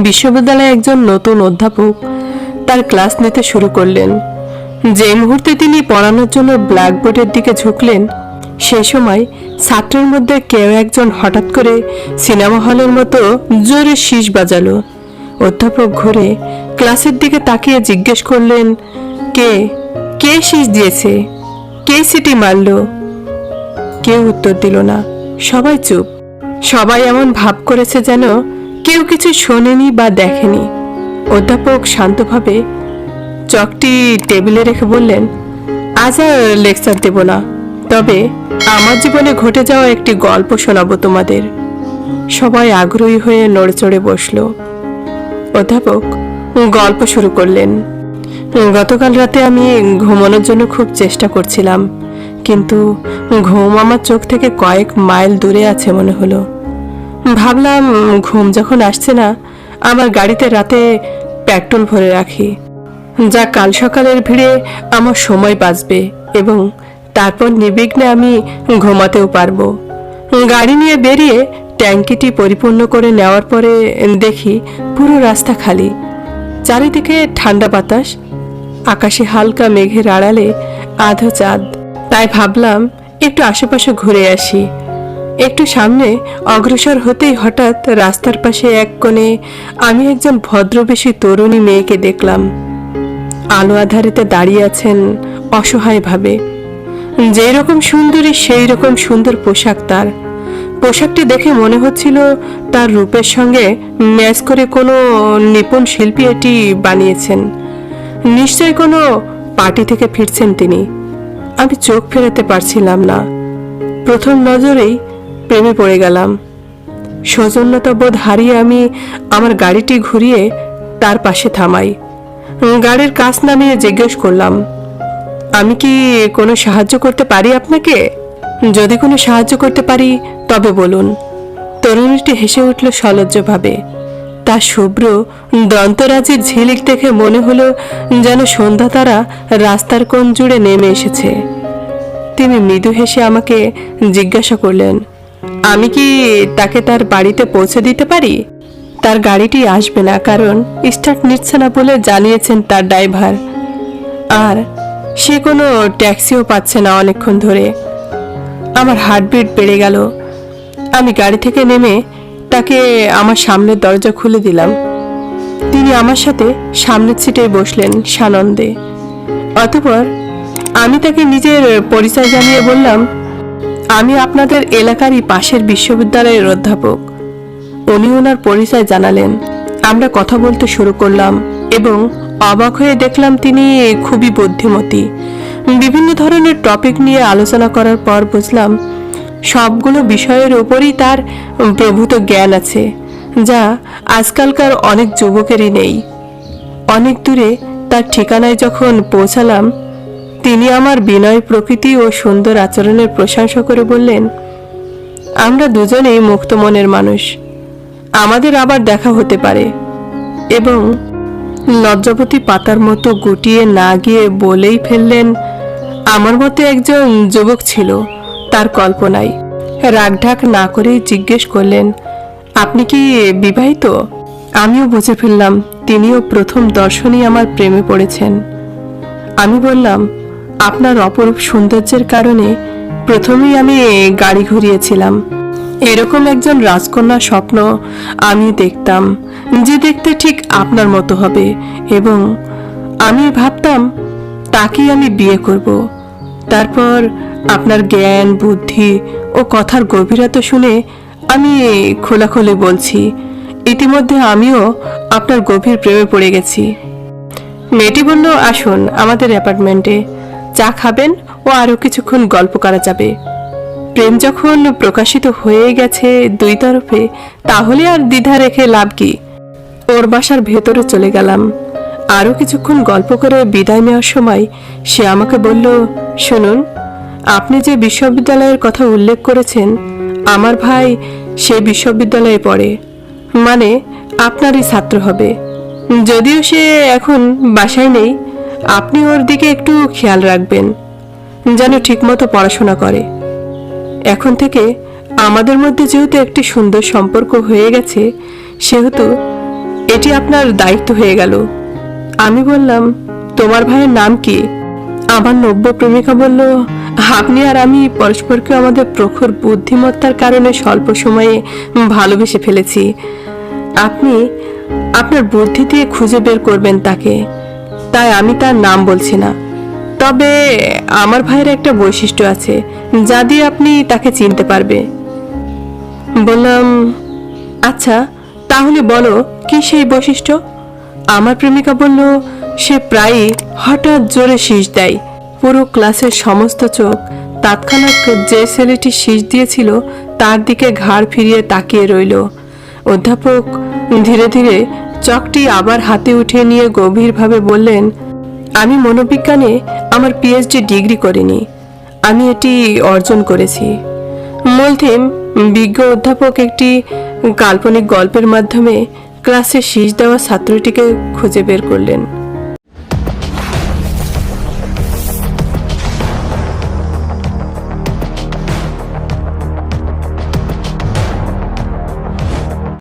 বিশ্ববিদ্যালয়ে একজন নতুন অধ্যাপক তার ক্লাস নিতে শুরু করলেন। যে মুহূর্তে তিনি পড়ানোর জন্য ব্ল্যাকবোর্ডের দিকে ঝুঁকলেন, সেই সময় ছাত্রের মধ্যে কেউ একজন হঠাৎ করে সিনেমা হলের মতো জোরে শীষ বাজালো। অধ্যাপক ঘুরে ক্লাসের দিকে তাকিয়ে জিজ্ঞেস করলেন, কে কে শীষ দিয়েছে, কে সিটি মারল? কেউ উত্তর দিল না। সবাই চুপ। সবাই এমন ভাব করেছে যেন কেউ কিছু শোনেনি বা দেখেনি। অধ্যাপক শান্তভাবে চকটি টেবিলে রেখে বললেন, আজ আর লেকচার দেব না, তবে আমার জীবনে ঘটে যাওয়া একটি গল্প শোনাবো তোমাদের। সবাই আগ্রহী হয়ে নড়েচড়ে বসল। অধ্যাপক গল্প শুরু করলেন। গতকাল রাতে আমি ঘুমানোর জন্য খুব চেষ্টা করছিলাম, কিন্তু ঘুম আমার চোখ থেকে কয়েক মাইল দূরে আছে মনে হলো। ভাবলাম ঘুম যখন আসছে না, আমার গাড়িতে রাতে পেট্রোল ভরে রাখি, যা কাল সকালের ভিড়ে আমার সময় বাঁচবে এবং তারপর নির্বিঘ্নে আমি ঘুমাতেও পারবো। গাড়ি নিয়ে বেরিয়ে ট্যাঙ্কিটি পরিপূর্ণ করে নেওয়ার পরে দেখি পুরো রাস্তা খালি, চারিদিকে ঠান্ডা বাতাস, আকাশে হালকা মেঘের আড়ালে আধো চাঁদ। তাই ভাবলাম একটু আশেপাশে ঘুরে আসি। একটু সামনে অগ্রসর হতেই হঠাৎ রাস্তার পাশে এক কোণে আমি একজন ভদ্রবেশী তরুণী মেয়েকে দেখলাম। আলো আধারেতে দাঁড়িয়ে আছেন অসহায়ভাবে। যেই রকম সুন্দরী সেই রকম সুন্দর পোশাক তার। পোশাকটি দেখে মনে হচ্ছিল তার রূপের সঙ্গে ম্যাচ করে কোনো নিপুণ শিল্পী এটি বানিয়েছেন। নিশ্চয় কোনো পার্টি থেকে ফিরছেন তিনি। আমি চোখ ফেরাতে পারছিলাম না। প্রথম নজরেই প্রেমে পড়ে গেলাম। সৌজন্যতা বোধ হারিয়ে আমি আমার গাড়িটি ঘুরিয়ে তার পাশে থামাই। গাড়ির কাছ নামিয়ে জিজ্ঞেস করলাম, আমি কি কোনো সাহায্য করতে পারি আপনাকে? যদি কোনো সাহায্য করতে পারি তবে বলুন। তরুণীটি হেসে উঠল সলজ্জভাবে। তার শুভ্র দন্তরাজির ঝিলিক দেখে মনে হলো যেন সন্ধ্যা তারা রাস্তার কোণ জুড়ে নেমে এসেছে। তিনি মৃদু হেসে আমাকে জিজ্ঞাসা করলেন, আমি কি তাকে তার বাড়িতে পৌঁছে দিতে পারি? তার গাড়িটি আসবে না, কারণ স্টার্ট নিচ্ছে না বলে জানিয়েছেন তার ড্রাইভার, আর সে কোনো ট্যাক্সিও পাচ্ছে না অনেকক্ষণ ধরে। আমার হার্টবিট বেড়ে গেল। আমি গাড়ি থেকে নেমে তাকে আমার সামনের দরজা খুলে দিলাম। তিনি আমার সাথে সামনের সিটে বসলেন সানন্দে। অতঃপর আমি তাকে নিজের পরিচয় জানিয়ে বললাম, আমি আপনাদের এলাকারই পাশের বিশ্ববিদ্যালয়ের অধ্যাপক। উনি ওনার পরিচয় জানালেন। আমরা কথা বলতে শুরু করলাম এবং অবাক হয়ে দেখলাম তিনি খুবই বুদ্ধিমতী। বিভিন্ন ধরনের টপিক নিয়ে আলোচনা করার পর বুঝলাম সবগুলো বিষয়ের উপরই তার প্রভূত জ্ঞান আছে, যা আজকালকার অনেক যুবকেরই নেই। অনেক দূরে তার ঠিকানায় যখন পৌঁছালাম, তিনি আমার বিনয় প্রকৃতি ও সুন্দর আচরণের প্রশংসা করে বললেন, আমরা দুজনেই মুক্ত মনের মানুষ, আমাদের আবার দেখা হতে পারে। এবং লজ্জাবতী পাতার মতো গুটিয়ে না গিয়ে বলেই ফেললেন, আমার মতো একজন যুবক ছিল তার কল্পনায়। রাগঢাক না করেই জিজ্ঞেস করলেন, আপনি কি বিবাহিত? আমিও বুঝে ফেললাম তিনিও প্রথম দর্শনেই আমার প্রেমে পড়েছেন। আমি বললাম, আপনার অপরূপ সৌন্দর্যের কারণে প্রথমেই আমি গাড়ি ঘুরিয়েছিলাম। এরকম একজন রাজকন্যার স্বপ্ন আমি দেখতাম, যে দেখতে ঠিক আপনার মতো হবে, এবং আমি ভাবতাম তাকেই আমি বিয়ে করব। তারপর আপনার জ্ঞান, বুদ্ধি ও কথার গভীরতা শুনে আমি খোলাখুলি বলছি, ইতিমধ্যে আমিও আপনার গভীর প্রেমে পড়ে গেছি। মেয়েটি বলল, আসুন আমাদের অ্যাপার্টমেন্টে, চা খাবেন ও আরও কিছুক্ষণ গল্প করা যাবে। প্রেম যখন প্রকাশিত হয়ে গেছে দুই তরফে, তাহলে আর দ্বিধা রেখে লাভ কি? ওর বাসার ভেতরে চলে গেলাম। আরও কিছুক্ষণ গল্প করে বিদায় নেওয়ার সময় সে আমাকে বলল, শুনুন, আপনি যে বিশ্ববিদ্যালয়ের কথা উল্লেখ করেছেন, আমার ভাই সে বিশ্ববিদ্যালয়ে পড়ে, মানে আপনারই ছাত্র হবে। যদিও সে এখন বাসায় নেই, আপনি ওর দিকে একটু খেয়াল রাখবেন যেন ঠিকমতো পড়াশোনা করে। এখন থেকে আমাদের মধ্যে যেহেতু একটি সুন্দর সম্পর্ক হয়ে গেছে, সেহেতু এটি আপনার দায়িত্ব হয়ে গেল। আমি বললাম, তোমার ভাইয়ের নাম কি? আমার নব্য প্রেমিকা বলল, আপনি আর আমি পরস্পরকে আমাদের প্রখর বুদ্ধিমত্তার কারণে স্বল্প সময়ে ভালোবেসে ফেলেছি। আপনি আপনার বুদ্ধি দিয়ে খুঁজে বের করবেন তাকে, তাই আমি তার নাম বলছি না। তবে আমার ভাইয়ের একটা বৈশিষ্ট্য আছে যা দিয়ে আপনি তাকে চিনতে পারবে। বললাম, আচ্ছা তাহলে বলো কি সেই বৈশিষ্ট্য? আমার প্রেমিকা বলল, সে প্রায়ই হঠাৎ জোরে শীষ দেয়। পুরো ক্লাসের সমস্ত চোখ তৎক্ষণাৎ যে ছেলেটি শীষ দিয়েছিল তার দিকে ঘাড় ফিরিয়ে তাকিয়ে রইল। অধ্যাপক ধীরে ধীরে চকটি আবার হাতে উঠিয়ে নিয়ে গভীরভাবে বললেন, আমি মনোবিজ্ঞানে আমার পিএইচডি ডিগ্রি করিনি, আমি এটি অর্জন করেছি। মলথিম বিজ্ঞ অধ্যাপক একটি কাল্পনিক গল্পের মাধ্যমে ক্লাসে শীষ দেওয়া ছাত্রটিকে খুঁজে বের করলেন।